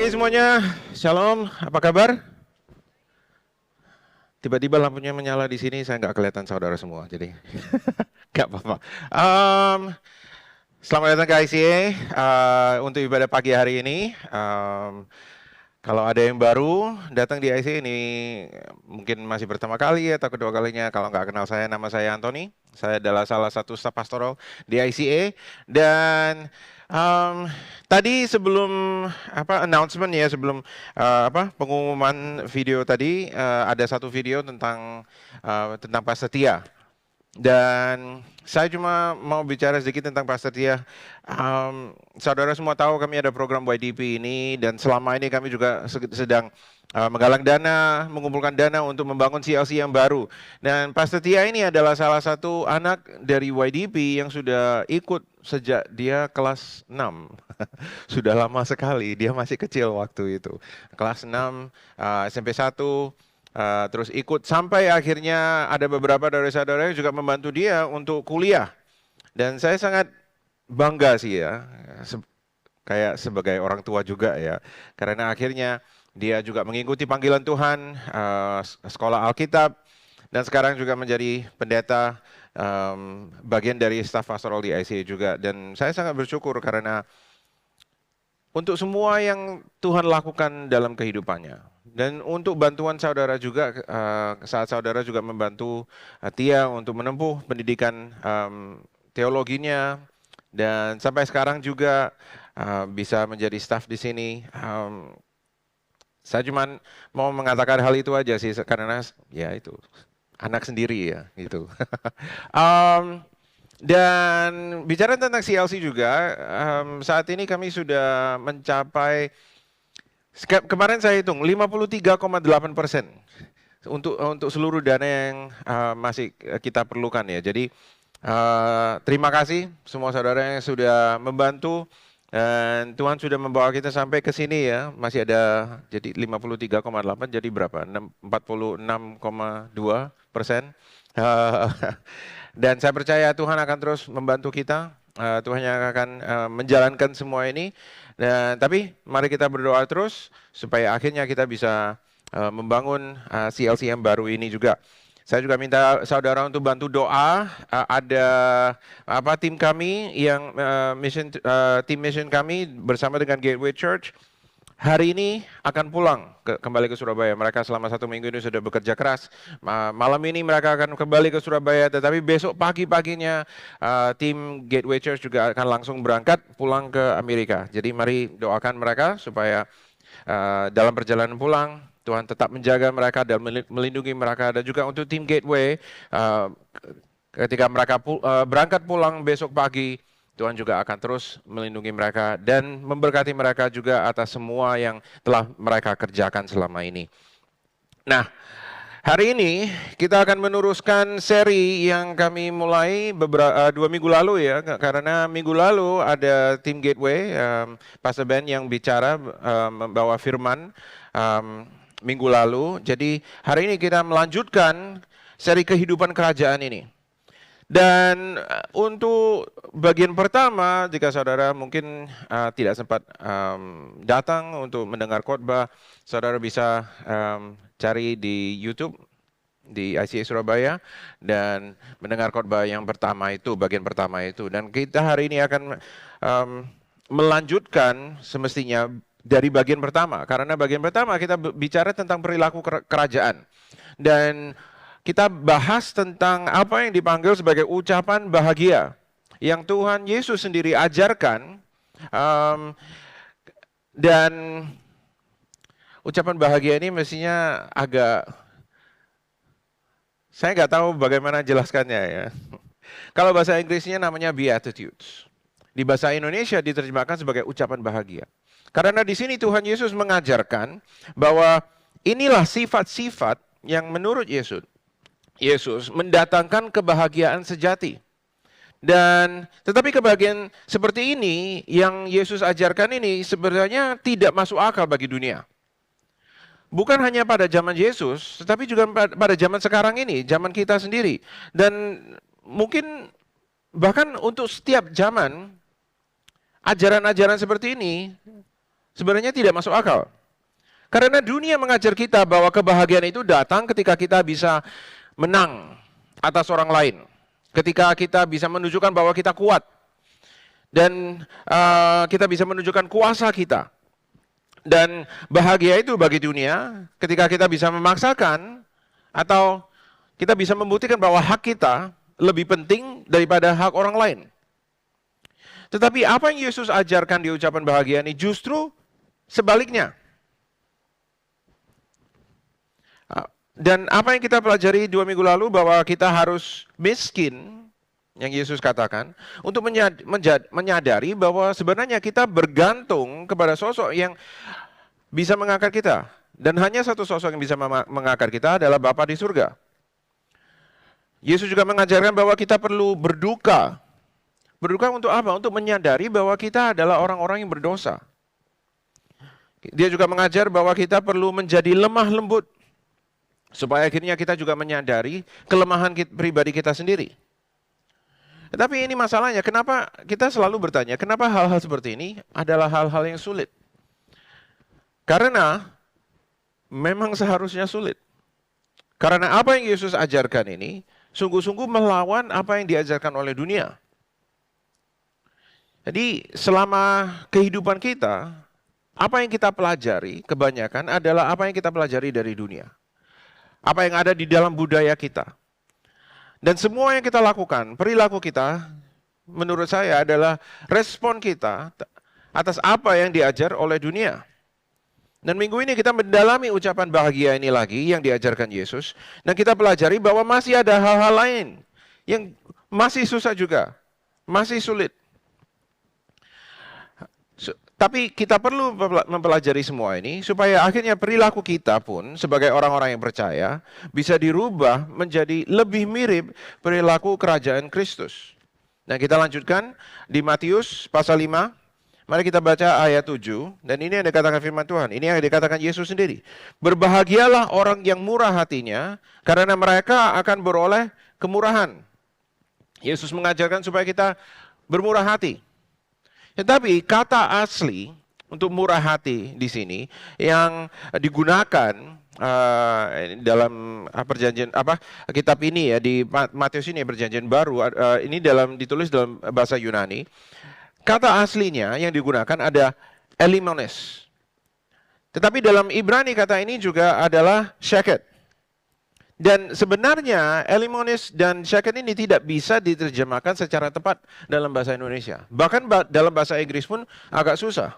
Pagi semuanya, Shalom, apa kabar? Tiba-tiba lampunya menyala di sini, saya nggak kelihatan saudara semua, jadi nggak apa-apa. Selamat datang ke ICA untuk ibadah pagi hari ini. Kalau ada yang baru datang di ICA ini, mungkin masih pertama kali atau kedua kalinya. Kalau nggak kenal saya, nama saya Anthony. Saya adalah salah satu staf pastoral di ICA dan tadi sebelum announcement ya, sebelum pengumuman video tadi, ada satu video tentang Pastor Tia. Dan saya cuma mau bicara sedikit tentang Pastor Tia. Saudara semua tahu kami ada program YDP ini, dan selama ini kami juga sedang menggalang dana, mengumpulkan dana untuk membangun CLC yang baru. Dan Pastor Tia ini adalah salah satu anak dari YDP yang sudah ikut sejak dia kelas 6. Sudah lama sekali, dia masih kecil waktu itu. Kelas 6, SMP 1. Terus ikut sampai akhirnya ada beberapa dari saudara yang juga membantu dia untuk kuliah. Dan saya sangat bangga sih ya, kayak sebagai orang tua juga ya. Karena akhirnya dia juga mengikuti panggilan Tuhan, sekolah Alkitab, dan sekarang juga menjadi pendeta, bagian dari staf pastoral di ICA juga. Dan saya sangat bersyukur karena untuk semua yang Tuhan lakukan dalam kehidupannya. Dan untuk bantuan saudara juga, saat saudara juga membantu Tia untuk menempuh pendidikan teologinya, dan sampai sekarang juga bisa menjadi staf di sini. Saya cuma mau mengatakan hal itu aja sih, karena ya itu anak sendiri ya gitu. Dan bicara tentang CLC juga, saat ini kami sudah mencapai, kemarin saya hitung 53,8% untuk seluruh dana yang masih kita perlukan ya. Jadi terima kasih semua saudara yang sudah membantu, dan Tuhan sudah membawa kita sampai ke sini ya. Masih ada, jadi 53,8 jadi berapa? 46,2%. Dan saya percaya Tuhan akan terus membantu kita. Tuhan yang akan menjalankan semua ini. Tapi mari kita berdoa terus supaya akhirnya kita bisa membangun CLC yang baru ini juga. Saya juga minta saudara untuk bantu doa. Ada tim kami yang tim mission kami bersama dengan Gateway Church hari ini akan pulang kembali ke Surabaya. Mereka selama 1 minggu ini sudah bekerja keras. Malam ini mereka akan kembali ke Surabaya, tetapi besok pagi-paginya tim Gateway Church juga akan langsung berangkat pulang ke Amerika. Jadi mari doakan mereka supaya dalam perjalanan pulang Tuhan tetap menjaga mereka dan melindungi mereka. Dan juga untuk tim Gateway, ketika mereka berangkat pulang besok pagi, Tuhan juga akan terus melindungi mereka dan memberkati mereka juga atas semua yang telah mereka kerjakan selama ini. Nah, hari ini kita akan meneruskan seri yang kami mulai 2 minggu lalu ya, karena minggu lalu ada tim Gateway, Pastor Ben yang bicara, membawa firman minggu lalu. Jadi hari ini kita melanjutkan seri kehidupan kerajaan ini. Dan untuk bagian pertama, jika saudara mungkin tidak sempat datang untuk mendengar khotbah, saudara bisa cari di YouTube di ICA Surabaya dan mendengar khotbah yang pertama itu, bagian pertama itu. Dan kita hari ini akan melanjutkan semestinya dari bagian pertama, karena bagian pertama kita bicara tentang perilaku kerajaan. Dan kita bahas tentang apa yang dipanggil sebagai ucapan bahagia yang Tuhan Yesus sendiri ajarkan, dan ucapan bahagia ini mestinya agak, saya nggak tahu bagaimana jelaskannya ya. Kalau bahasa Inggrisnya namanya Beatitudes. Di bahasa Indonesia diterjemahkan sebagai ucapan bahagia. Karena di sini Tuhan Yesus mengajarkan bahwa inilah sifat-sifat yang menurut Yesus mendatangkan kebahagiaan sejati. Dan tetapi kebahagiaan seperti ini yang Yesus ajarkan ini sebenarnya tidak masuk akal bagi dunia. Bukan hanya pada zaman Yesus, tetapi juga pada zaman sekarang ini, zaman kita sendiri. Dan mungkin bahkan untuk setiap zaman, ajaran-ajaran seperti ini sebenarnya tidak masuk akal. Karena dunia mengajar kita bahwa kebahagiaan itu datang ketika kita bisa menang atas orang lain. Ketika kita bisa menunjukkan bahwa kita kuat. Dan kita bisa menunjukkan kuasa kita. Dan bahagia itu bagi dunia ketika kita bisa memaksakan atau kita bisa membuktikan bahwa hak kita lebih penting daripada hak orang lain. Tetapi apa yang Yesus ajarkan di ucapan bahagia ini justru sebaliknya. Dan apa yang kita pelajari 2 minggu lalu bahwa kita harus miskin, yang Yesus katakan, untuk menyadari bahwa sebenarnya kita bergantung kepada sosok yang bisa mengangkat kita. Dan hanya satu sosok yang bisa mengangkat kita adalah Bapa di surga. Yesus juga mengajarkan bahwa kita perlu berduka. Berduka untuk apa? Untuk menyadari bahwa kita adalah orang-orang yang berdosa. Dia juga mengajar bahwa kita perlu menjadi lemah lembut. Supaya akhirnya kita juga menyadari kelemahan pribadi kita sendiri. Tetapi ini masalahnya, kenapa kita selalu bertanya, kenapa hal-hal seperti ini adalah hal-hal yang sulit? Karena memang seharusnya sulit. Karena apa yang Yesus ajarkan ini, sungguh-sungguh melawan apa yang diajarkan oleh dunia. Jadi selama kehidupan kita, apa yang kita pelajari kebanyakan adalah apa yang kita pelajari dari dunia. Apa yang ada di dalam budaya kita. Dan semua yang kita lakukan, perilaku kita, menurut saya adalah respon kita atas apa yang diajar oleh dunia. Dan minggu ini kita mendalami ucapan bahagia ini lagi yang diajarkan Yesus. Dan kita pelajari bahwa masih ada hal-hal lain yang masih susah juga, masih sulit. Tapi kita perlu mempelajari semua ini supaya akhirnya perilaku kita pun sebagai orang-orang yang percaya bisa dirubah menjadi lebih mirip perilaku kerajaan Kristus. Nah, kita lanjutkan di Matius pasal 5. Mari kita baca ayat 7. Dan ini yang dikatakan firman Tuhan. Ini yang dikatakan Yesus sendiri. Berbahagialah orang yang murah hatinya karena mereka akan beroleh kemurahan. Yesus mengajarkan supaya kita bermurah hati. Tetapi kata asli untuk murah hati di sini yang digunakan dalam perjanjian kitab ini ya di Matius ini perjanjian baru ini ditulis dalam bahasa Yunani. Kata aslinya yang digunakan ada elimones. Tetapi dalam Ibrani kata ini juga adalah sheket. Dan sebenarnya elimonis dan sheket ini tidak bisa diterjemahkan secara tepat dalam bahasa Indonesia. Bahkan dalam bahasa Inggris pun agak susah.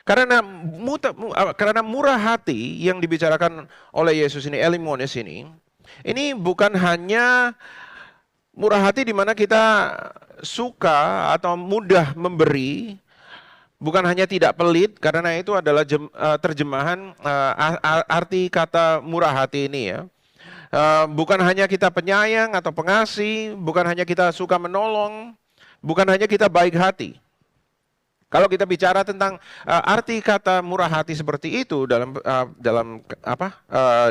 Karena murah hati yang dibicarakan oleh Yesus ini, elimonis ini bukan hanya murah hati di mana kita suka atau mudah memberi, bukan hanya tidak pelit, karena itu adalah terjemahan arti kata murah hati ini ya. Bukan hanya kita penyayang atau pengasih, bukan hanya kita suka menolong, bukan hanya kita baik hati. Kalau kita bicara tentang arti kata murah hati seperti itu dalam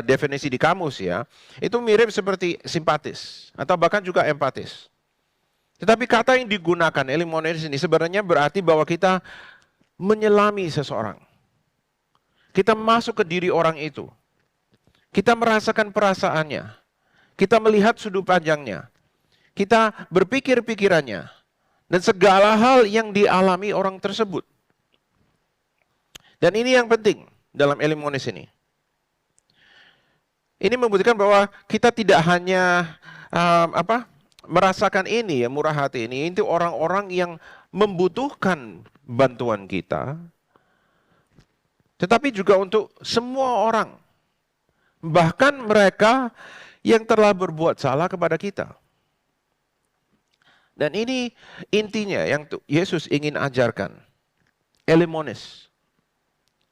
definisi di kamus ya, itu mirip seperti simpatis atau bahkan juga empatis. Tetapi kata yang digunakan elimones ini sebenarnya berarti bahwa kita menyelami seseorang. Kita masuk ke diri orang itu. Kita merasakan perasaannya. Kita melihat sudut pandangnya. Kita berpikir pikirannya. Dan segala hal yang dialami orang tersebut. Dan ini yang penting dalam elimones ini. Ini membuktikan bahwa kita tidak hanya merasakan ini ya, murah hati ini. Itu orang-orang yang membutuhkan bantuan kita. Tetapi juga untuk semua orang. Bahkan mereka yang telah berbuat salah kepada kita. Dan ini intinya yang Yesus ingin ajarkan. Elimones.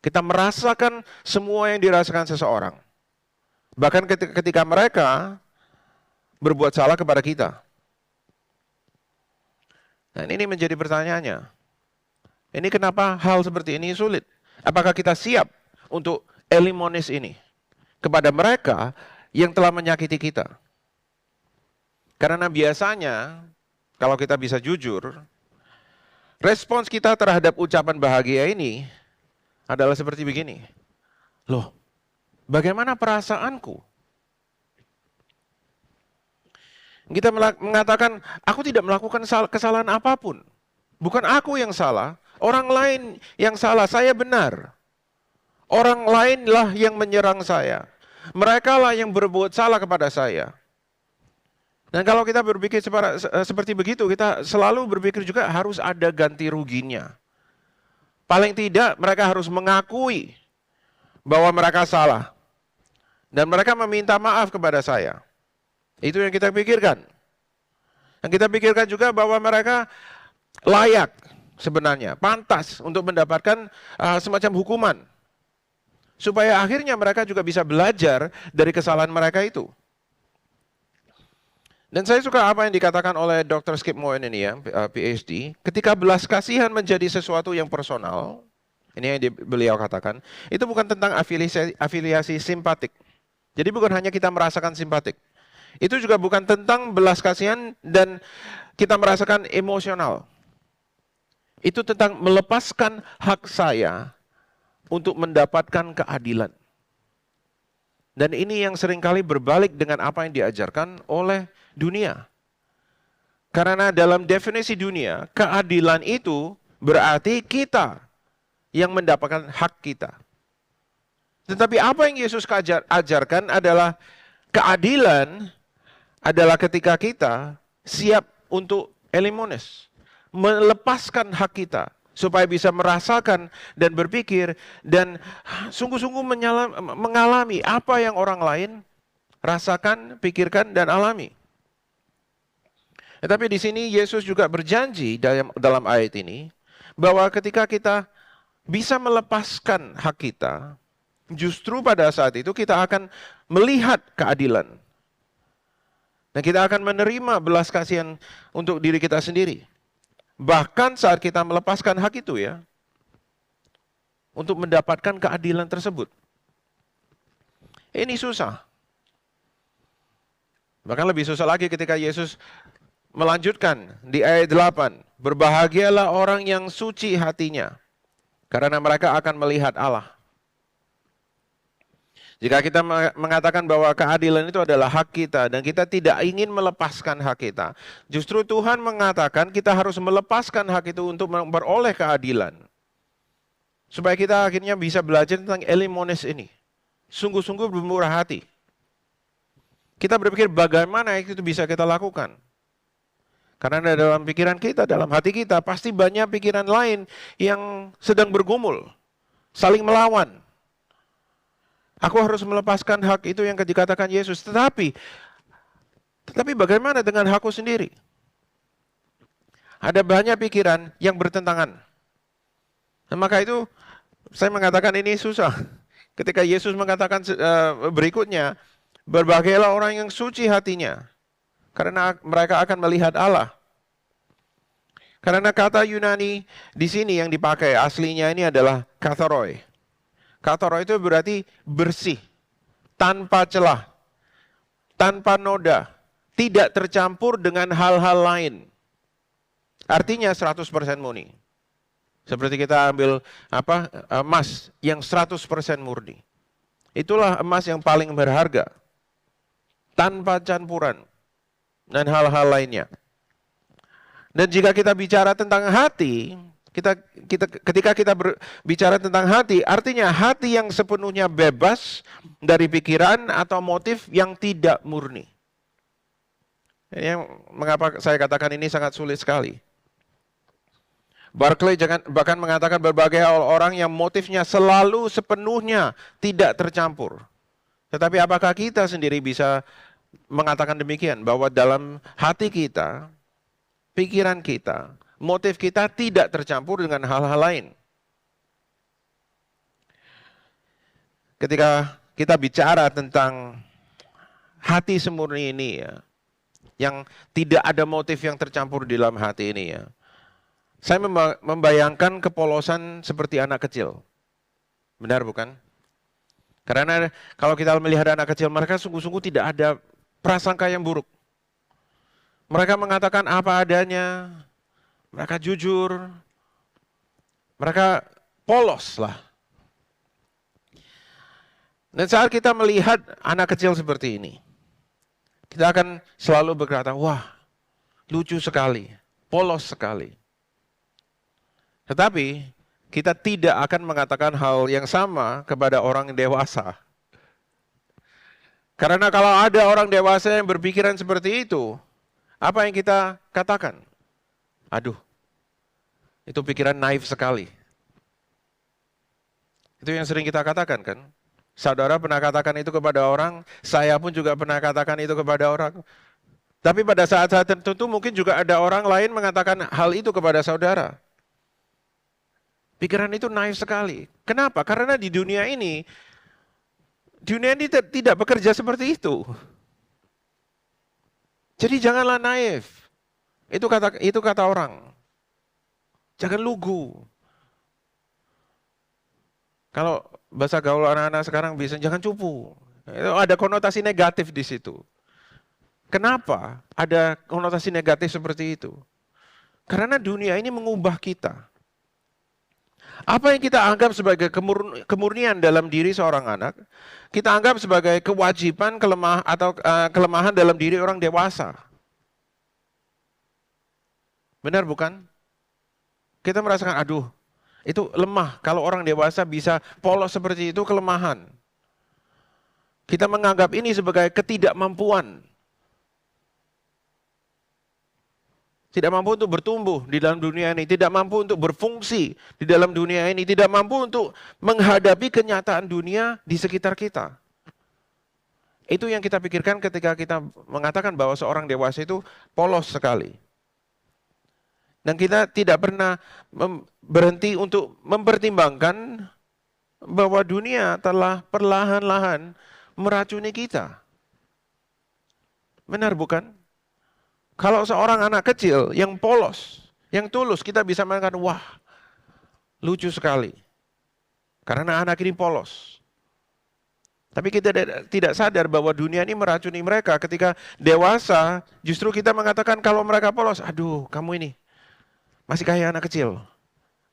Kita merasakan semua yang dirasakan seseorang. Bahkan ketika mereka berbuat salah kepada kita. Dan ini menjadi pertanyaannya. Ini kenapa hal seperti ini sulit? Apakah kita siap untuk elimones ini? Kepada mereka yang telah menyakiti kita. Karena biasanya, kalau kita bisa jujur, respons kita terhadap ucapan bahagia ini adalah seperti begini. Loh, bagaimana perasaanku? Kita mengatakan, aku tidak melakukan kesalahan apapun. Bukan aku yang salah, orang lain yang salah, saya benar. Orang lainlah yang menyerang saya. Mereka lah yang berbuat salah kepada saya. Dan kalau kita berpikir seperti begitu, kita selalu berpikir juga harus ada ganti ruginya. Paling tidak mereka harus mengakui bahwa mereka salah. Dan mereka meminta maaf kepada saya. Itu yang kita pikirkan. Dan kita pikirkan juga bahwa mereka layak sebenarnya, pantas untuk mendapatkan semacam hukuman. Supaya akhirnya mereka juga bisa belajar dari kesalahan mereka itu. Dan saya suka apa yang dikatakan oleh Dr. Skip Moen ini ya, PhD. Ketika belas kasihan menjadi sesuatu yang personal, ini yang beliau katakan, itu bukan tentang afiliasi simpatik. Jadi bukan hanya kita merasakan simpatik. Itu juga bukan tentang belas kasihan dan kita merasakan emosional. Itu tentang melepaskan hak saya untuk mendapatkan keadilan. Dan ini yang seringkali berbalik dengan apa yang diajarkan oleh dunia. Karena dalam definisi dunia, keadilan itu berarti kita yang mendapatkan hak kita. Tetapi apa yang Yesus ajarkan adalah keadilan adalah ketika kita siap untuk elimones, melepaskan hak kita supaya bisa merasakan dan berpikir dan sungguh-sungguh mengalami apa yang orang lain rasakan, pikirkan dan alami. Tetapi di sini Yesus juga berjanji dalam ayat ini bahwa ketika kita bisa melepaskan hak kita, justru pada saat itu kita akan melihat keadilan. Dan kita akan menerima belas kasihan untuk diri kita sendiri. Bahkan saat kita melepaskan hak itu ya, untuk mendapatkan keadilan tersebut. Ini susah. Bahkan lebih susah lagi ketika Yesus melanjutkan di ayat 8. Berbahagialah orang yang suci hatinya, karena mereka akan melihat Allah. Jika kita mengatakan bahwa keadilan itu adalah hak kita dan kita tidak ingin melepaskan hak kita, justru Tuhan mengatakan kita harus melepaskan hak itu untuk memperoleh keadilan. Supaya kita akhirnya bisa belajar tentang elimones ini. Sungguh-sungguh bermurah hati. Kita berpikir bagaimana itu bisa kita lakukan. Karena dalam pikiran kita, dalam hati kita, pasti banyak pikiran lain yang sedang bergumul, saling melawan. Aku harus melepaskan hak itu yang dikatakan Yesus. Tetapi bagaimana dengan hakku sendiri? Ada banyak pikiran yang bertentangan. Nah, maka itu saya mengatakan ini susah. Ketika Yesus mengatakan berikutnya, berbahagialah orang yang suci hatinya, karena mereka akan melihat Allah. Karena kata Yunani di sini yang dipakai aslinya ini adalah katharoi. Katharoi itu berarti bersih, tanpa celah, tanpa noda, tidak tercampur dengan hal-hal lain. Artinya 100% murni. Seperti kita ambil emas yang 100% murni. Itulah emas yang paling berharga. Tanpa campuran dan hal-hal lainnya. Dan jika kita bicara tentang hati, ketika kita berbicara tentang hati, artinya hati yang sepenuhnya bebas dari pikiran atau motif yang tidak murni. Ini mengapa saya katakan ini sangat sulit sekali. Barclay bahkan mengatakan berbagai orang yang motifnya selalu sepenuhnya tidak tercampur. Tetapi apakah kita sendiri bisa mengatakan demikian, bahwa dalam hati kita, pikiran kita, motif kita tidak tercampur dengan hal-hal lain? Ketika kita bicara tentang hati semurni ini ya, yang tidak ada motif yang tercampur di dalam hati ini ya, saya membayangkan kepolosan seperti anak kecil. Benar bukan? Karena kalau kita melihat anak kecil, mereka sungguh-sungguh tidak ada prasangka yang buruk. Mereka mengatakan apa adanya, mereka jujur, mereka polos lah. Dan saat kita melihat anak kecil seperti ini, kita akan selalu berkata, wah, lucu sekali, polos sekali. Tetapi kita tidak akan mengatakan hal yang sama kepada orang dewasa. Karena kalau ada orang dewasa yang berpikiran seperti itu, apa yang kita katakan? Aduh, itu pikiran naif sekali. Itu yang sering kita katakan kan? Saudara pernah katakan itu kepada orang, saya pun juga pernah katakan itu kepada orang. Tapi pada saat-saat tertentu mungkin juga ada orang lain mengatakan hal itu kepada saudara. Pikiran itu naif sekali. Kenapa? Karena di dunia ini tidak bekerja seperti itu. Jadi janganlah naif. Itu kata orang. Jangan lugu. Kalau bahasa gaul anak-anak sekarang bisa jangan cupu. Ada konotasi negatif di situ. Kenapa ada konotasi negatif seperti itu? Karena dunia ini mengubah kita. Apa yang kita anggap sebagai kemurnian dalam diri seorang anak, kita anggap sebagai kewajiban kelemahan dalam diri orang dewasa. Benar bukan? Kita merasakan, aduh, itu lemah. Kalau orang dewasa bisa polos seperti itu, kelemahan. Kita menganggap ini sebagai ketidakmampuan. Tidak mampu untuk bertumbuh di dalam dunia ini, tidak mampu untuk berfungsi di dalam dunia ini, tidak mampu untuk menghadapi kenyataan dunia di sekitar kita. Itu yang kita pikirkan ketika kita mengatakan bahwa seorang dewasa itu polos sekali. Dan kita tidak pernah berhenti untuk mempertimbangkan bahwa dunia telah perlahan-lahan meracuni kita. Benar bukan? Kalau seorang anak kecil yang polos, yang tulus, kita bisa mengatakan, wah, lucu sekali. Karena anak ini polos. Tapi kita tidak sadar bahwa dunia ini meracuni mereka. Ketika dewasa, justru kita mengatakan kalau mereka polos, aduh, kamu ini masih kayak anak kecil.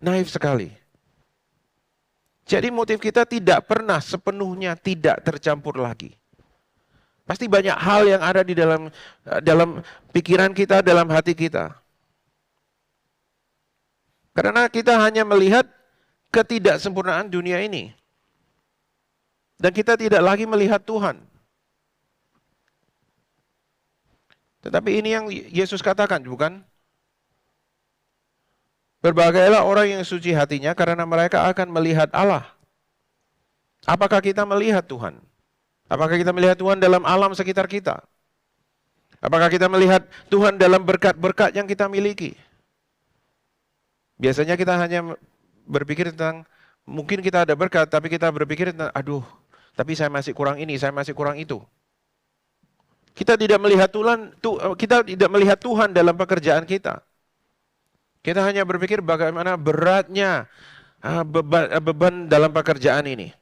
Naif sekali. Jadi motif kita tidak pernah sepenuhnya tidak tercampur lagi. Pasti banyak hal yang ada di dalam pikiran kita, dalam hati kita. Karena kita hanya melihat ketidaksempurnaan dunia ini. Dan kita tidak lagi melihat Tuhan. Tetapi ini yang Yesus katakan, bukan? Berbahagialah orang yang suci hatinya karena mereka akan melihat Allah. Apakah kita melihat Tuhan? Apakah kita melihat Tuhan dalam alam sekitar kita? Apakah kita melihat Tuhan dalam berkat-berkat yang kita miliki? Biasanya kita hanya berpikir tentang, mungkin kita ada berkat, tapi kita berpikir tentang, aduh, tapi saya masih kurang ini, saya masih kurang itu. Kita tidak melihat Tuhan dalam pekerjaan kita. Kita hanya berpikir bagaimana beratnya beban dalam pekerjaan ini.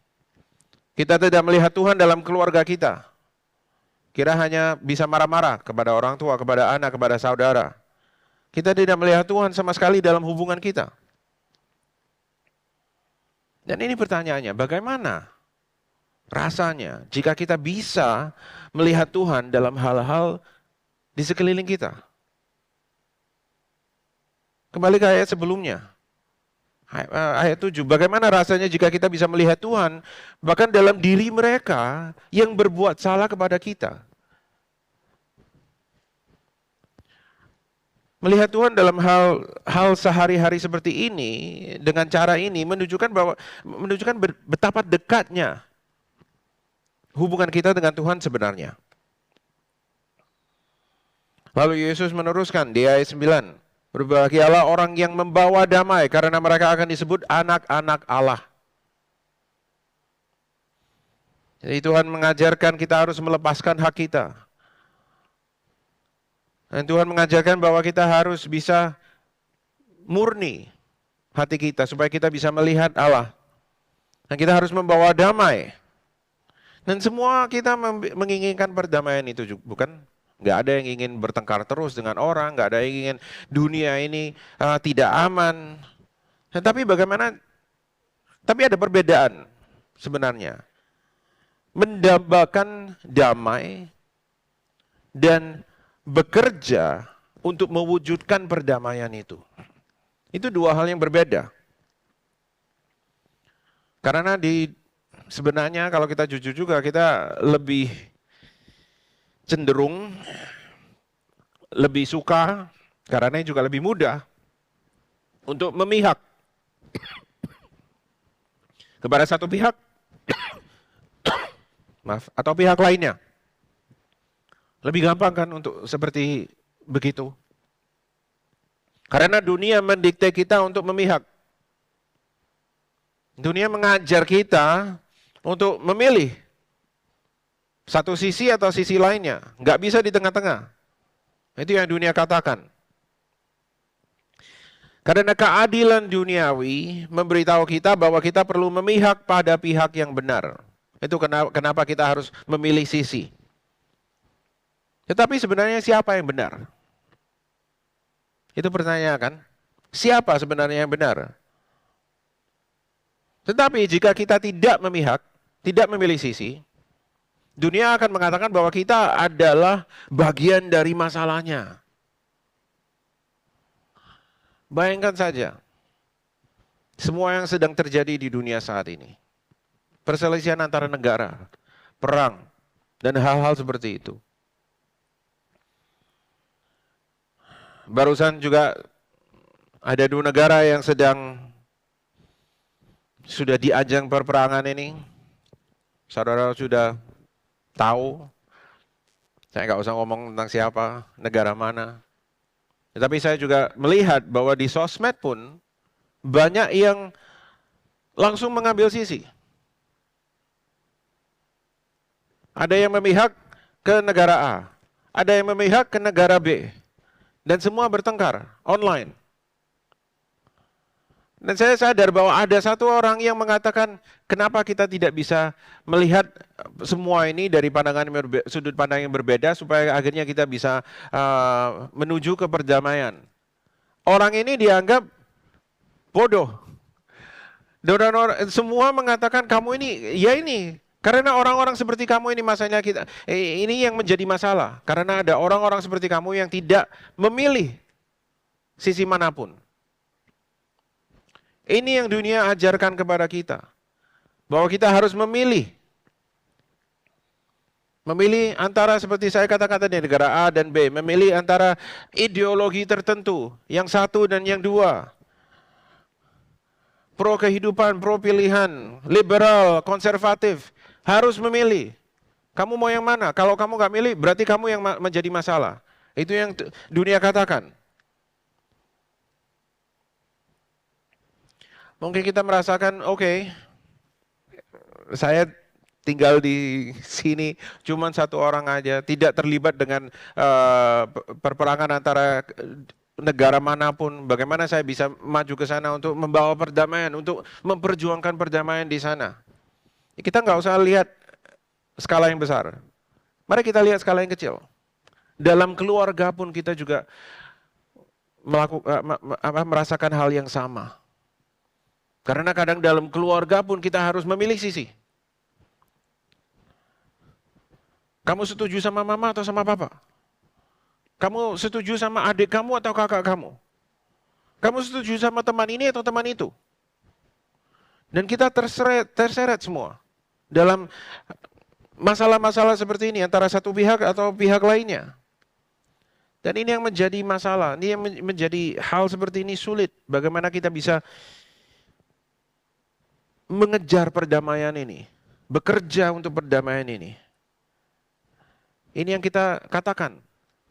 Kita tidak melihat Tuhan dalam keluarga kita. Kita hanya bisa marah-marah kepada orang tua, kepada anak, kepada saudara. Kita tidak melihat Tuhan sama sekali dalam hubungan kita. Dan ini pertanyaannya, bagaimana rasanya jika kita bisa melihat Tuhan dalam hal-hal di sekeliling kita? Kembali ke ayat sebelumnya. Ayat 7. Bagaimana rasanya jika kita bisa melihat Tuhan bahkan dalam diri mereka yang berbuat salah kepada kita? Melihat Tuhan dalam hal sehari-hari seperti ini dengan cara ini menunjukkan betapa dekatnya hubungan kita dengan Tuhan sebenarnya. Lalu Yesus meneruskan di ayat 9. Berbahagialah orang yang membawa damai karena mereka akan disebut anak-anak Allah. Jadi Tuhan mengajarkan kita harus melepaskan hak kita. Dan Tuhan mengajarkan bahwa kita harus bisa murni hati kita supaya kita bisa melihat Allah. Dan kita harus membawa damai. Dan semua kita menginginkan perdamaian itu, bukan? Nggak ada yang ingin bertengkar terus dengan orang, nggak ada yang ingin dunia ini tidak aman. Tapi bagaimana? Tapi ada perbedaan sebenarnya. mendambakan damai dan bekerja untuk mewujudkan perdamaian itu. Itu dua hal yang berbeda. Karena sebenarnya kalau kita jujur juga, kita lebih cenderung, lebih suka, karena juga lebih mudah untuk memihak kepada satu pihak maaf, atau pihak lainnya. Lebih gampang kan untuk seperti begitu. Karena dunia mendikte kita untuk memihak. Dunia mengajar kita untuk memilih satu sisi atau sisi lainnya. Nggak bisa di tengah-tengah. Itu yang dunia katakan. Karena keadilan duniawi memberitahu kita bahwa kita perlu memihak pada pihak yang benar. Itu kenapa kita harus memilih sisi. Tetapi sebenarnya siapa yang benar? Itu pertanyaan kan? Siapa sebenarnya yang benar? Tetapi jika kita tidak memihak, tidak memilih sisi, dunia akan mengatakan bahwa kita adalah bagian dari masalahnya. Bayangkan saja, semua yang sedang terjadi di dunia saat ini. Perselisihan antara negara, perang, dan hal-hal seperti itu. Barusan juga ada dua negara yang sudah di ajang perperangan ini. Saudara sudah tahu, saya nggak usah ngomong tentang siapa, negara mana. Tetapi saya juga melihat bahwa di sosmed pun banyak yang langsung mengambil sisi. Ada yang memihak ke negara A, ada yang memihak ke negara B. Dan semua bertengkar online. Dan saya sadar bahwa ada satu orang yang mengatakan, kenapa kita tidak bisa melihat semua ini dari sudut pandang yang berbeda, supaya akhirnya kita bisa menuju ke perdamaian. Orang ini dianggap bodoh. Dan semua mengatakan, kamu ini, ya ini. Karena orang-orang seperti kamu ini masanya kita, ini yang menjadi masalah. Karena ada orang-orang seperti kamu yang tidak memilih sisi manapun. Ini yang dunia ajarkan kepada kita. Bahwa kita harus memilih. Memilih antara seperti saya kata-kata di negara A dan B. Memilih antara ideologi tertentu. Yang satu dan yang dua. Pro kehidupan, pro pilihan. Liberal, konservatif. Harus memilih. Kamu mau yang mana? Kalau kamu nggak milih, berarti kamu yang menjadi masalah. Itu yang dunia katakan. Mungkin kita merasakan, oke, saya tinggal di sini cuma satu orang aja, tidak terlibat dengan perperangan antara negara manapun. Bagaimana saya bisa maju ke sana untuk membawa perdamaian, untuk memperjuangkan perdamaian di sana? Kita nggak usah lihat skala yang besar. Mari kita lihat skala yang kecil. Dalam keluarga pun kita juga merasakan hal yang sama. Karena kadang dalam keluarga pun kita harus memilih sisi. Kamu setuju sama mama atau sama papa? Kamu setuju sama adik kamu atau kakak kamu? Kamu setuju sama teman ini atau teman itu? Dan kita terseret semua dalam masalah-masalah seperti ini antara satu pihak atau pihak lainnya. Dan ini yang menjadi masalah, ini yang menjadi hal seperti ini sulit. Bagaimana kita bisa mengejar perdamaian ini, bekerja untuk perdamaian ini. Ini yang kita katakan.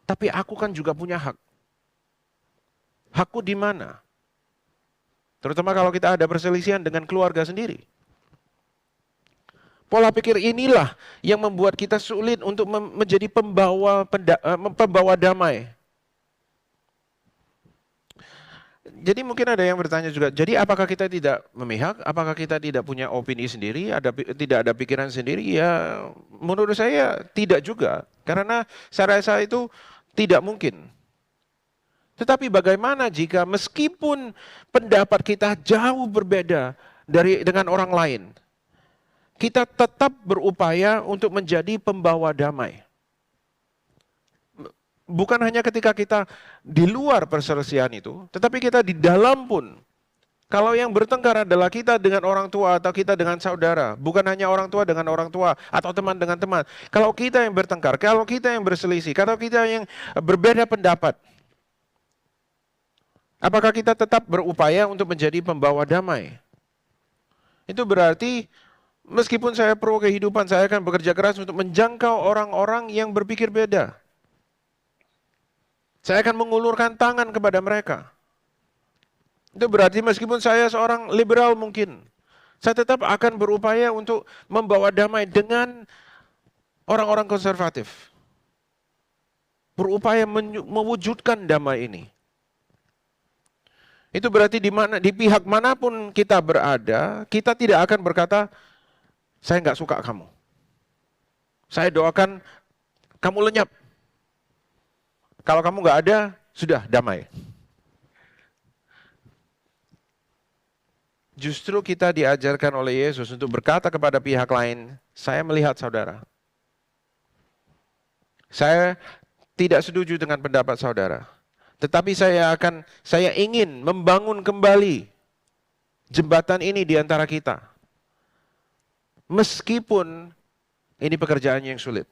Tapi aku kan juga punya hak. Hakku di mana? Terutama kalau kita ada perselisihan dengan keluarga sendiri. Pola pikir inilah yang membuat kita sulit untuk menjadi pembawa damai. Jadi mungkin ada yang bertanya juga, jadi apakah kita tidak memihak? Apakah kita tidak punya opini sendiri? Tidak ada pikiran sendiri? Ya menurut saya tidak juga. Karena saya rasa itu tidak mungkin. Tetapi bagaimana jika meskipun pendapat kita jauh berbeda dengan orang lain, kita tetap berupaya untuk menjadi pembawa damai. Bukan hanya ketika kita di luar perselisihan itu, tetapi kita di dalam pun. Kalau yang bertengkar adalah kita dengan orang tua atau kita dengan saudara, bukan hanya orang tua dengan orang tua atau teman dengan teman. Kalau kita yang bertengkar, kalau kita yang berselisih, kalau kita yang berbeda pendapat, apakah kita tetap berupaya untuk menjadi pembawa damai? Itu berarti meskipun saya pro kehidupan, saya akan bekerja keras untuk menjangkau orang-orang yang berpikir beda. Saya akan mengulurkan tangan kepada mereka. Itu berarti meskipun saya seorang liberal mungkin, saya tetap akan berupaya untuk membawa damai dengan orang-orang konservatif. Berupaya mewujudkan damai ini. Itu berarti di pihak manapun kita berada, kita tidak akan berkata, saya nggak suka kamu. Saya doakan kamu lenyap. Kalau kamu nggak ada, sudah damai. Justru kita diajarkan oleh Yesus untuk berkata kepada pihak lain, saya melihat saudara. Saya tidak setuju dengan pendapat saudara. Tetapi saya ingin membangun kembali jembatan ini di antara kita. Meskipun ini pekerjaan yang sulit.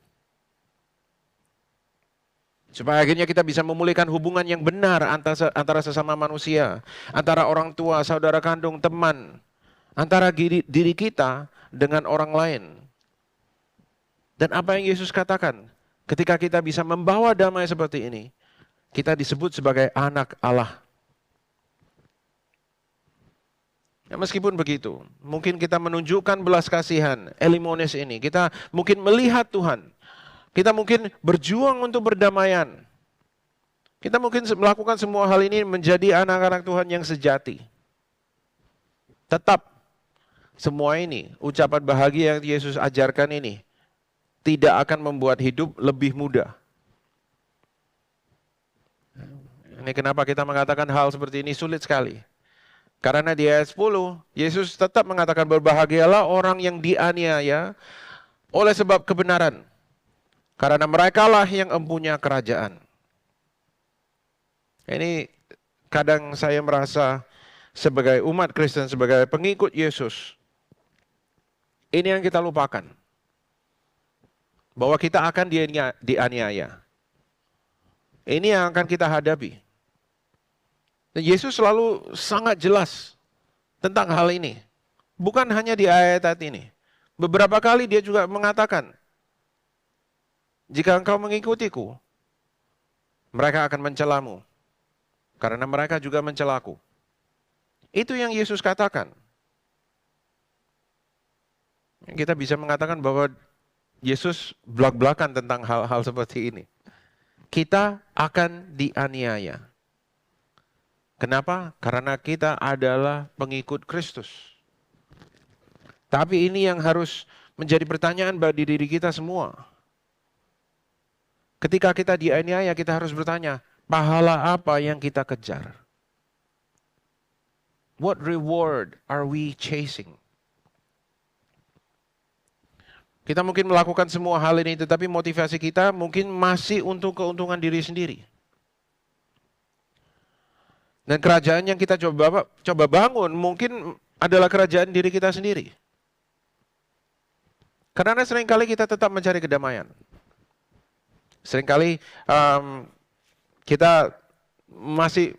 Supaya akhirnya kita bisa memulihkan hubungan yang benar antara sesama manusia, antara orang tua, saudara kandung, teman, antara diri kita dengan orang lain. Dan apa yang Yesus katakan, ketika kita bisa membawa damai seperti ini, kita disebut sebagai anak Allah. Ya, meskipun begitu, mungkin kita menunjukkan belas kasihan, elimones ini, kita mungkin melihat Tuhan. Kita mungkin berjuang untuk perdamaian. Kita mungkin melakukan semua hal ini menjadi anak-anak Tuhan yang sejati. Tetap semua ini, ucapan bahagia yang Yesus ajarkan ini, tidak akan membuat hidup lebih mudah. Ini kenapa kita mengatakan hal seperti ini sulit sekali. Karena di ayat 10, Yesus tetap mengatakan berbahagialah orang yang dianiaya oleh sebab kebenaran. Karena merekalah yang empunya kerajaan. Ini kadang saya merasa sebagai umat Kristen, sebagai pengikut Yesus, ini yang kita lupakan. Bahwa kita akan dianiaya. Ini yang akan kita hadapi. Dan Yesus selalu sangat jelas tentang hal ini. Bukan hanya di ayat ini. Beberapa kali dia juga mengatakan, jika engkau mengikutiku, mereka akan mencelamu. Karena mereka juga mencelaku. Itu yang Yesus katakan. Kita bisa mengatakan bahwa Yesus belak-belakan tentang hal-hal seperti ini. Kita akan dianiaya. Kenapa? Karena kita adalah pengikut Kristus. Tapi ini yang harus menjadi pertanyaan bagi diri kita semua. Ketika kita dianiaya, kita harus bertanya, pahala apa yang kita kejar? What reward are we chasing? Kita mungkin melakukan semua hal ini, tetapi motivasi kita mungkin masih untuk keuntungan diri sendiri. Dan kerajaan yang kita coba bangun mungkin adalah kerajaan diri kita sendiri. Karena seringkali kita tetap mencari kedamaian. Seringkali kita masih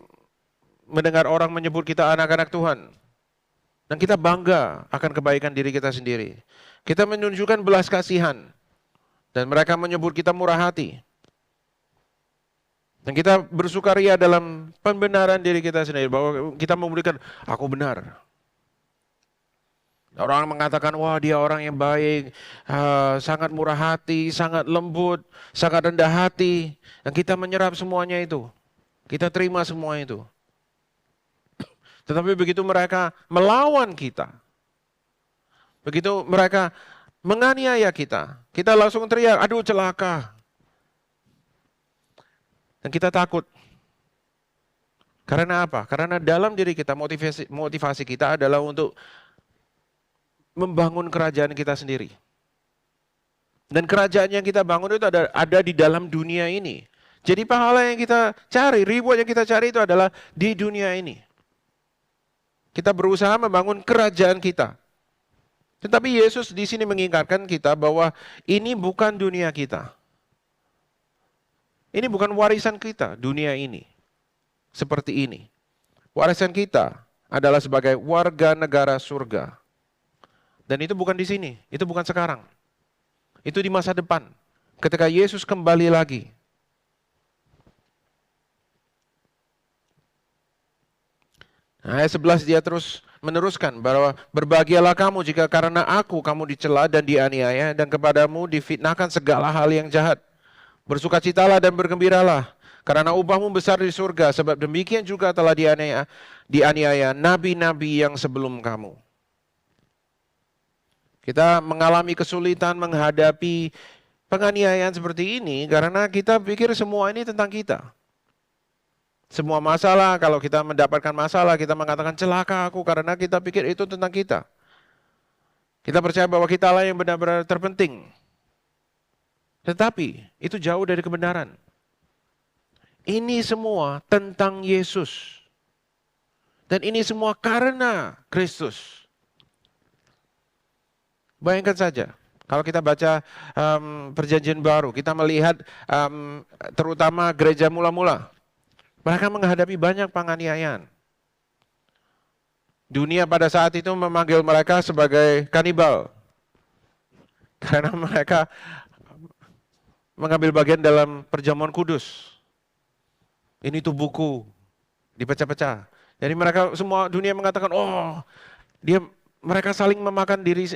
mendengar orang menyebut kita anak-anak Tuhan. Dan kita bangga akan kebaikan diri kita sendiri. Kita menunjukkan belas kasihan. Dan mereka menyebut kita murah hati. Dan kita bersukaria dalam pembenaran diri kita sendiri. Bahwa kita memberikan, aku benar. Orang mengatakan, wah dia orang yang baik, sangat murah hati, sangat lembut, sangat rendah hati. Dan kita menyerap semuanya itu. Kita terima semua itu. Tetapi begitu mereka melawan kita, begitu mereka menganiaya kita langsung teriak, aduh celaka. Dan kita takut. Karena apa? Karena dalam diri kita motivasi kita adalah untuk membangun kerajaan kita sendiri. Dan kerajaan yang kita bangun itu ada di dalam dunia ini. Jadi pahala yang kita cari, reward yang kita cari itu adalah di dunia ini. Kita berusaha membangun kerajaan kita. Tetapi Yesus di sini mengingatkan kita bahwa ini bukan dunia kita. Ini bukan warisan kita, dunia ini. Seperti ini. Warisan kita adalah sebagai warga negara surga. Dan itu bukan di sini, itu bukan sekarang. Itu di masa depan, ketika Yesus kembali lagi. Nah, ayat 11 dia terus meneruskan bahwa berbahagialah kamu jika karena aku kamu dicela dan dianiaya dan kepadamu difitnahkan segala hal yang jahat. Bersukacitalah dan bergembiralah karena upahmu besar di surga, sebab demikian juga telah dianiaya nabi-nabi yang sebelum kamu. Kita mengalami kesulitan menghadapi penganiayaan seperti ini karena kita pikir semua ini tentang kita. Semua masalah, kalau kita mendapatkan masalah, kita mengatakan celaka aku karena kita pikir itu tentang kita. Kita percaya bahwa kita lah yang benar-benar terpenting. Tetapi itu jauh dari kebenaran. Ini semua tentang Yesus. Dan ini semua karena Kristus. Bayangkan saja, kalau kita baca Perjanjian Baru, kita melihat terutama gereja mula-mula. Mereka menghadapi banyak penganiayaan. Dunia pada saat itu memanggil mereka sebagai kanibal. Karena mereka mengambil bagian dalam perjamuan kudus. Ini tubuhku, dipecah-pecah. Jadi mereka semua dunia mengatakan, oh mereka saling memakan diri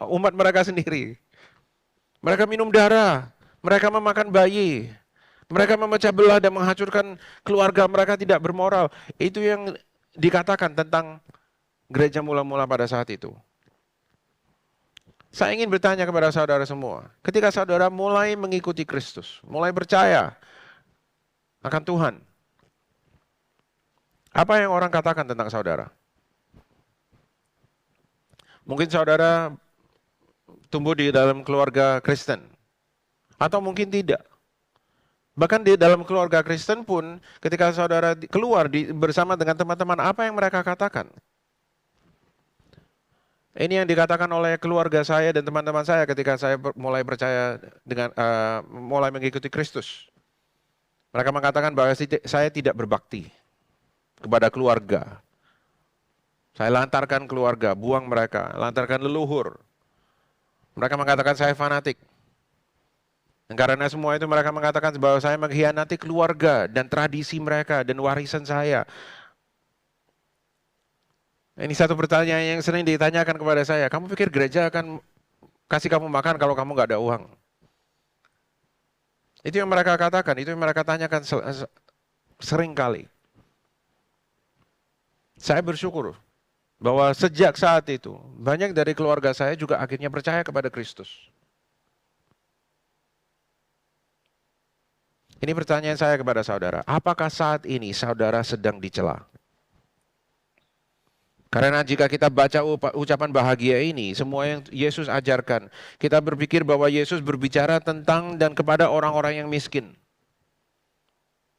umat mereka sendiri. Mereka minum darah, mereka memakan bayi, mereka memecah belah dan menghancurkan keluarga mereka tidak bermoral. Itu yang dikatakan tentang gereja mula-mula pada saat itu. Saya ingin bertanya kepada saudara semua, ketika saudara mulai mengikuti Kristus, mulai percaya akan Tuhan, apa yang orang katakan tentang saudara? Mungkin saudara tumbuh di dalam keluarga Kristen, atau mungkin tidak. Bahkan di dalam keluarga Kristen pun, ketika saudara keluar bersama dengan teman-teman, apa yang mereka katakan? Ini yang dikatakan oleh keluarga saya dan teman-teman saya ketika saya mulai percaya mulai mengikuti Kristus. Mereka mengatakan bahwa saya tidak berbakti kepada keluarga. Saya lantarkan keluarga, buang mereka, lantarkan leluhur. Mereka mengatakan saya fanatik. Dan karena semua itu mereka mengatakan bahwa saya mengkhianati keluarga dan tradisi mereka dan warisan saya. Ini satu pertanyaan yang sering ditanyakan kepada saya. Kamu pikir gereja akan kasih kamu makan kalau kamu nggak ada uang? Itu yang mereka katakan, itu yang mereka tanyakan sering kali. Saya bersyukur bahwa sejak saat itu, banyak dari keluarga saya juga akhirnya percaya kepada Kristus. Ini pertanyaan saya kepada saudara, apakah saat ini saudara sedang dicela? Karena jika kita baca ucapan bahagia ini, semua yang Yesus ajarkan, kita berpikir bahwa Yesus berbicara tentang dan kepada orang-orang yang miskin.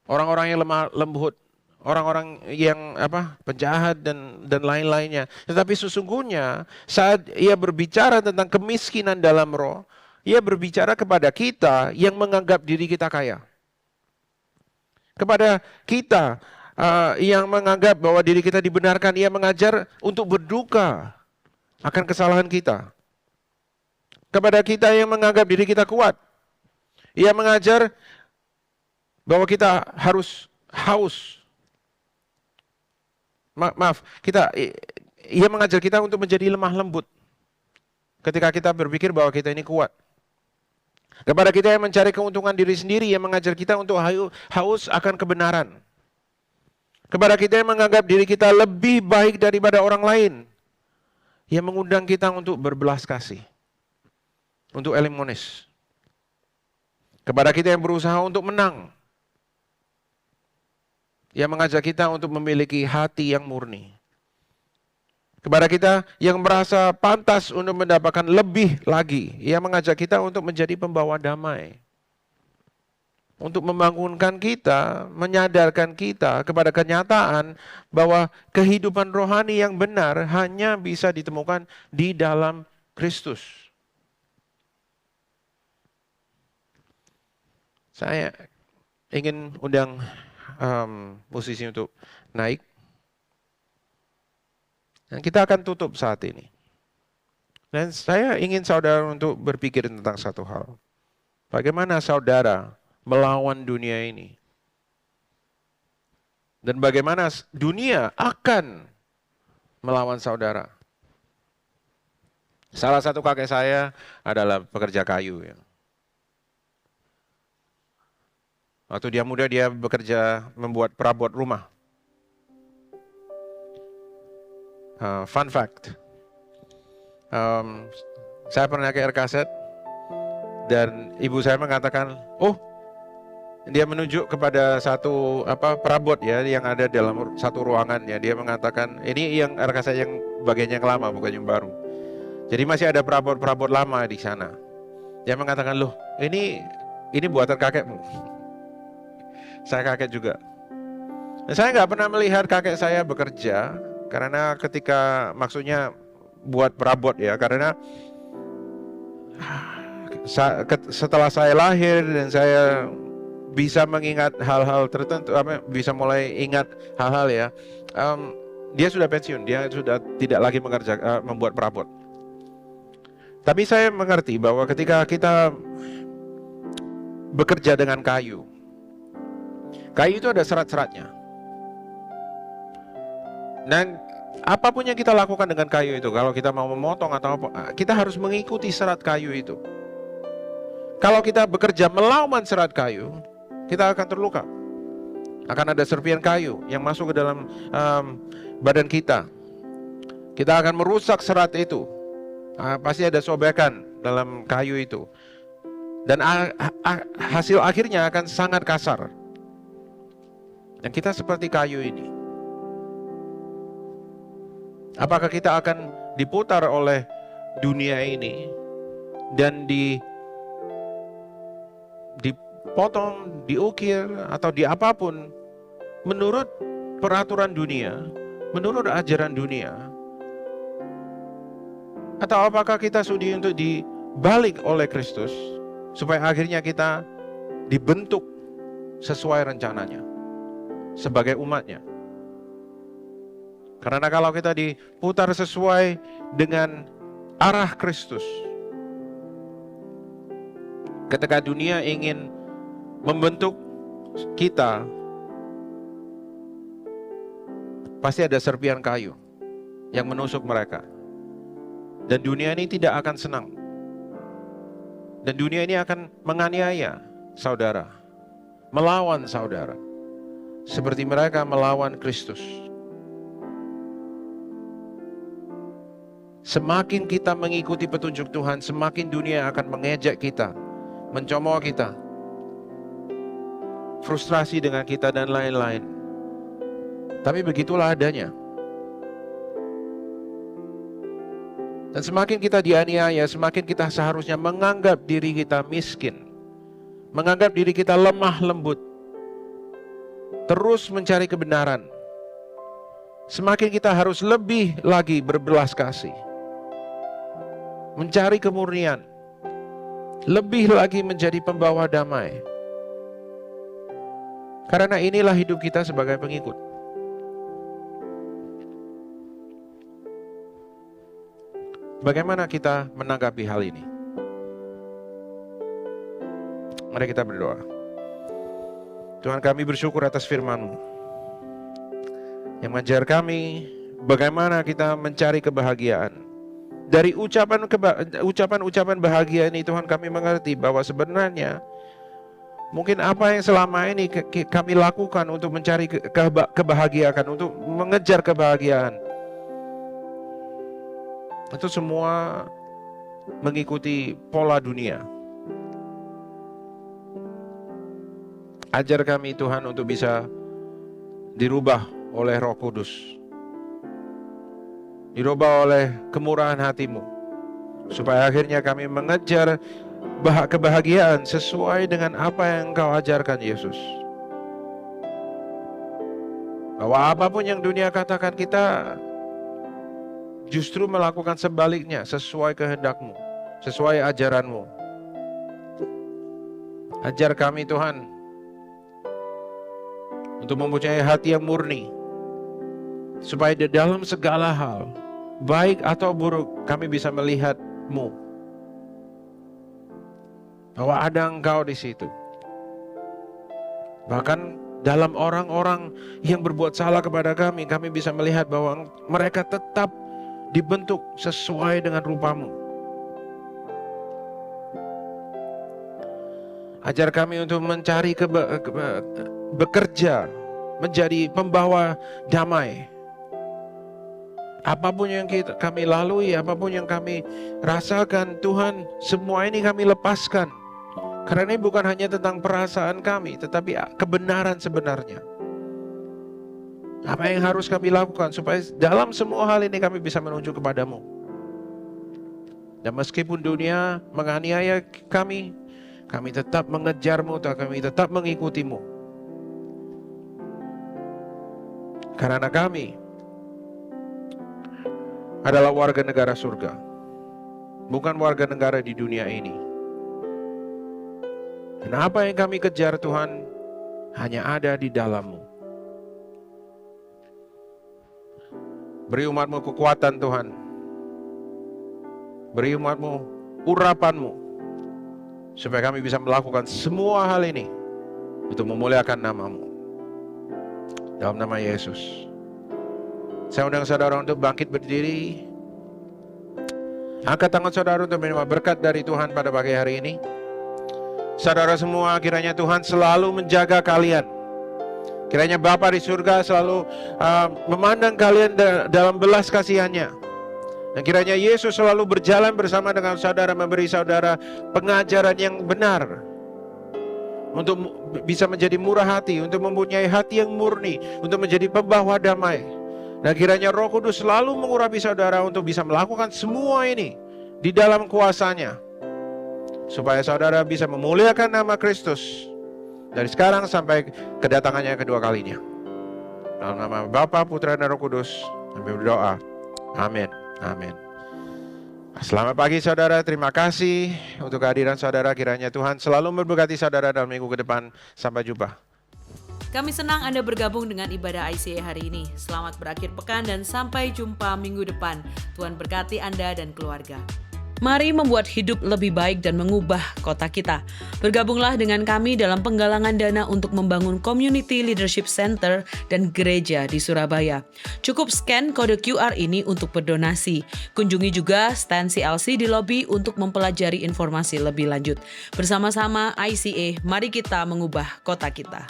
Orang-orang yang lemah lembut. Orang-orang yang penjahat dan lain-lainnya. Tetapi sesungguhnya saat ia berbicara tentang kemiskinan dalam roh, ia berbicara kepada kita yang menganggap diri kita kaya. Kepada kita yang menganggap bahwa diri kita dibenarkan, ia mengajar untuk berduka akan kesalahan kita. Kepada kita yang menganggap diri kita kuat, ia mengajar bahwa kita harus haus. Ia mengajar kita untuk menjadi lemah lembut ketika kita berpikir bahwa kita ini kuat. Kepada kita yang mencari keuntungan diri sendiri, ia mengajar kita untuk haus akan kebenaran. Kepada kita yang menganggap diri kita lebih baik daripada orang lain, ia mengundang kita untuk berbelas kasih, untuk elimonis. Kepada kita yang berusaha untuk menang, ia mengajak kita untuk memiliki hati yang murni. Kepada kita yang merasa pantas untuk mendapatkan lebih lagi, Ia mengajak kita untuk menjadi pembawa damai. Untuk membangunkan kita, menyadarkan kita kepada kenyataan bahwa kehidupan rohani yang benar hanya bisa ditemukan di dalam Kristus. Saya ingin undang musisi untuk naik. Dan kita akan tutup saat ini. Dan saya ingin saudara untuk berpikir tentang satu hal. Bagaimana saudara melawan dunia ini? Dan bagaimana dunia akan melawan saudara? Salah satu kakek saya adalah pekerja kayu. Ya. Waktu dia muda dia bekerja membuat perabot rumah. Fun fact, saya pernah ke RKZ dan ibu saya mengatakan, oh, dia menunjuk kepada satu perabot ya yang ada dalam satu ruangan ya. Dia mengatakan ini yang RKZ yang bagian yang lama bukan yang baru. Jadi masih ada perabot-perabot lama di sana. Dia mengatakan, loh, ini buatan kakekmu. Saya kaget juga. Dan saya nggak pernah melihat kakek saya bekerja. Karena ketika maksudnya buat perabot ya, karena setelah saya lahir dan saya bisa mengingat hal-hal tertentu, bisa mulai ingat hal-hal ya, dia sudah pensiun, dia sudah tidak lagi membuat perabot. Tapi saya mengerti bahwa ketika kita bekerja dengan kayu itu ada serat-seratnya. Dan apapun yang kita lakukan dengan kayu itu, kalau kita mau memotong atau apa, kita harus mengikuti serat kayu itu. Kalau kita bekerja melawan serat kayu, kita akan terluka. Akan ada serpian kayu yang masuk ke dalam badan kita. Kita akan merusak serat itu. Pasti ada sobekan dalam kayu itu. Dan hasil akhirnya akan sangat kasar. Dan kita seperti kayu ini. Apakah kita akan diputar oleh dunia ini dan dipotong, diukir atau diapapun menurut peraturan dunia, menurut ajaran dunia? Atau apakah kita sudi untuk dibalik oleh Kristus supaya akhirnya kita dibentuk sesuai rencananya sebagai umatnya? Karena kalau kita diputar sesuai dengan arah Kristus, ketika dunia ingin membentuk kita, pasti ada serpian kayu yang menusuk mereka. Dan dunia ini tidak akan senang. Dan dunia ini akan menganiaya saudara, melawan saudara, seperti mereka melawan Kristus. Semakin kita mengikuti petunjuk Tuhan, semakin dunia akan mengejek kita, mencemooh kita, frustrasi dengan kita dan lain-lain. Tapi begitulah adanya. Dan semakin kita dianiaya, semakin kita seharusnya menganggap diri kita miskin, menganggap diri kita lemah lembut, terus mencari kebenaran. Semakin kita harus lebih lagi berbelas kasih, mencari kemurnian, lebih lagi menjadi pembawa damai. Karena inilah hidup kita sebagai pengikut. Bagaimana kita menanggapi hal ini? Mari kita berdoa. Tuhan, kami bersyukur atas firman-Mu yang mengajar kami bagaimana kita mencari kebahagiaan. Dari ucapan-ucapan bahagia ini, Tuhan, kami mengerti bahwa sebenarnya mungkin apa yang selama ini kami lakukan untuk mencari kebahagiaan, untuk mengejar kebahagiaan, itu semua mengikuti pola dunia. Ajar kami, Tuhan, untuk bisa dirubah oleh Roh Kudus. dirubah oleh kemurahan hati-Mu, supaya akhirnya kami mengejar kebahagiaan sesuai dengan apa yang Engkau ajarkan, Yesus. Bahwa apapun yang dunia katakan, kita justru melakukan sebaliknya, sesuai kehendak-Mu, sesuai ajaran-Mu. Ajar kami Tuhan untuk mempunyai hati yang murni, supaya di dalam segala hal, baik atau buruk, kami bisa melihat-Mu, bahwa ada Engkau di situ. Bahkan dalam orang-orang yang berbuat salah kepada kami bisa melihat bahwa mereka tetap dibentuk sesuai dengan rupa-Mu. Ajar kami untuk mencari bekerja menjadi pembawa damai. Apapun yang kami lalui, apapun yang kami rasakan, Tuhan, semua ini kami lepaskan. Karena ini bukan hanya tentang perasaan kami, tetapi kebenaran sebenarnya. Apa yang harus kami lakukan supaya dalam semua hal ini kami bisa menuju kepadamu. Dan meskipun dunia menganiaya kami tetap mengejar-Mu, kami tetap mengikuti-Mu. Karena kami adalah warga negara surga, bukan warga negara di dunia ini. Dan apa yang kami kejar, Tuhan, hanya ada di dalam-Mu. Beri umat-Mu kekuatan, Tuhan. Beri umat-Mu urapan-Mu, supaya kami bisa melakukan semua hal ini untuk memuliakan nama-Mu. Dalam nama Yesus. Saya undang saudara untuk bangkit berdiri. Angkat tangan saudara untuk menerima berkat dari Tuhan pada pagi hari ini. Saudara semua, kiranya Tuhan selalu menjaga kalian. Kiranya Bapa di surga selalu memandang kalian dalam belas kasihan-Nya. Dan kiranya Yesus selalu berjalan bersama dengan saudara, memberi saudara pengajaran yang benar, untuk bisa menjadi murah hati, untuk mempunyai hati yang murni, untuk menjadi pembawa damai. Dan kiranya Roh Kudus selalu mengurapi saudara untuk bisa melakukan semua ini di dalam kuasa-Nya, supaya saudara bisa memuliakan nama Kristus dari sekarang sampai kedatangannya kedua kalinya. Dalam nama Bapa, Putra, dan Roh Kudus kami berdoa. Amin. Amin. Selamat pagi saudara, terima kasih untuk kehadiran saudara. Kiranya Tuhan selalu memberkati saudara dalam minggu ke depan. Sampai jumpa. Kami senang Anda bergabung dengan ibadah ICA hari ini. Selamat berakhir pekan dan sampai jumpa minggu depan. Tuhan berkati Anda dan keluarga. Mari membuat hidup lebih baik dan mengubah kota kita. Bergabunglah dengan kami dalam penggalangan dana untuk membangun Community Leadership Center dan gereja di Surabaya. Cukup scan kode QR ini untuk berdonasi. Kunjungi juga stand CLC di lobi untuk mempelajari informasi lebih lanjut. Bersama-sama ICA, mari kita mengubah kota kita.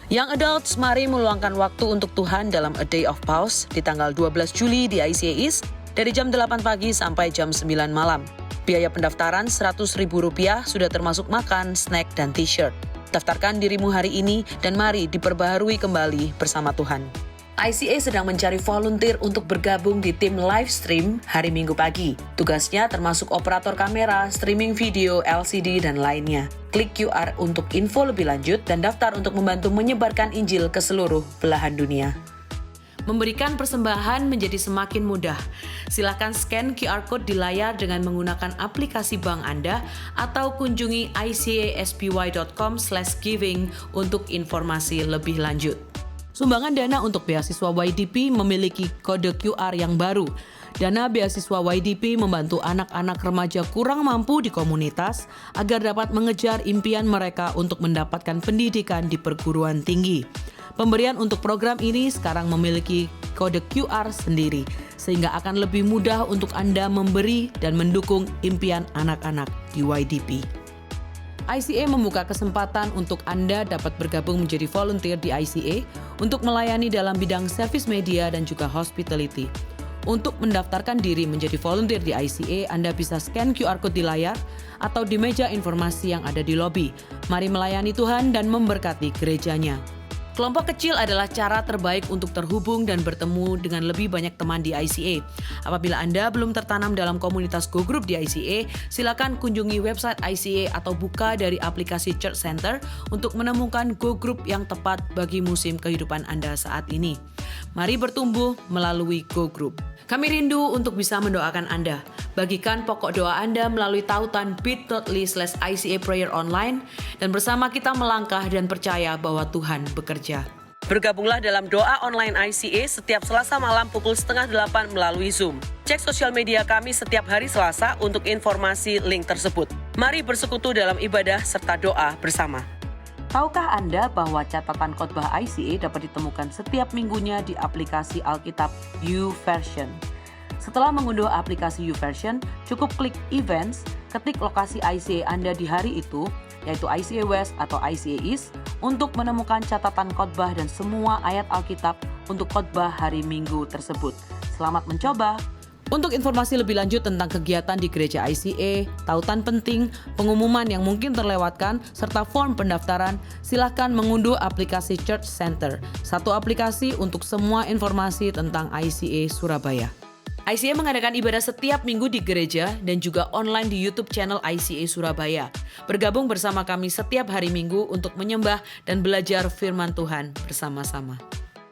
Young Adults, mari meluangkan waktu untuk Tuhan dalam A Day of Pause di tanggal 12 Juli di ICA East, dari jam 8 pagi sampai jam 9 malam. Biaya pendaftaran Rp100.000 sudah termasuk makan, snack, dan t-shirt. Daftarkan dirimu hari ini dan mari diperbaharui kembali bersama Tuhan. ICA sedang mencari volunteer untuk bergabung di tim live stream hari Minggu pagi. Tugasnya termasuk operator kamera, streaming video, LCD, dan lainnya. Klik QR untuk info lebih lanjut dan daftar untuk membantu menyebarkan Injil ke seluruh belahan dunia. Memberikan persembahan menjadi semakin mudah. Silakan scan QR Code di layar dengan menggunakan aplikasi bank Anda atau kunjungi icaspy.com/giving untuk informasi lebih lanjut. Sumbangan dana untuk beasiswa YDP memiliki kode QR yang baru. Dana beasiswa YDP membantu anak-anak remaja kurang mampu di komunitas agar dapat mengejar impian mereka untuk mendapatkan pendidikan di perguruan tinggi. Pemberian untuk program ini sekarang memiliki kode QR sendiri, sehingga akan lebih mudah untuk Anda memberi dan mendukung impian anak-anak di YDP. ICA membuka kesempatan untuk Anda dapat bergabung menjadi volunteer di ICA untuk melayani dalam bidang service media dan juga hospitality. Untuk mendaftarkan diri menjadi volunteer di ICA, Anda bisa scan QR Code di layar atau di meja informasi yang ada di lobi. Mari melayani Tuhan dan memberkati gerejanya. Kelompok kecil adalah cara terbaik untuk terhubung dan bertemu dengan lebih banyak teman di ICA. Apabila Anda belum tertanam dalam komunitas Go Group di ICA, silakan kunjungi website ICA atau buka dari aplikasi Church Center untuk menemukan Go Group yang tepat bagi musim kehidupan Anda saat ini. Mari bertumbuh melalui Go Group. Kami rindu untuk bisa mendoakan Anda. Bagikan pokok doa Anda melalui tautan bit.ly/ICA Prayer Online dan bersama kita melangkah dan percaya bahwa Tuhan bekerja. Bergabunglah dalam doa online ICA setiap Selasa malam pukul 7:30 melalui Zoom. Cek sosial media kami setiap hari Selasa untuk informasi link tersebut. Mari bersekutu dalam ibadah serta doa bersama. Tahukah Anda bahwa catatan khotbah ICA dapat ditemukan setiap minggunya di aplikasi Alkitab YouVersion? Setelah mengunduh aplikasi YouVersion, cukup klik Events, ketik lokasi ICA Anda di hari itu, yaitu ICA West atau ICA East, untuk menemukan catatan khotbah dan semua ayat Alkitab untuk khotbah hari Minggu tersebut. Selamat mencoba! Untuk informasi lebih lanjut tentang kegiatan di gereja ICA, tautan penting, pengumuman yang mungkin terlewatkan, serta form pendaftaran, silakan mengunduh aplikasi Church Center, satu aplikasi untuk semua informasi tentang ICA Surabaya. ICA mengadakan ibadah setiap minggu di gereja dan juga online di YouTube channel ICA Surabaya. Bergabung bersama kami setiap hari Minggu untuk menyembah dan belajar firman Tuhan bersama-sama.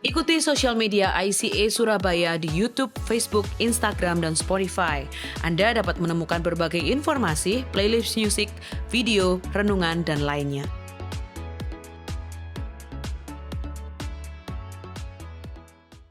Ikuti sosial media ICA Surabaya di YouTube, Facebook, Instagram, dan Spotify. Anda dapat menemukan berbagai informasi, playlist musik, video, renungan, dan lainnya.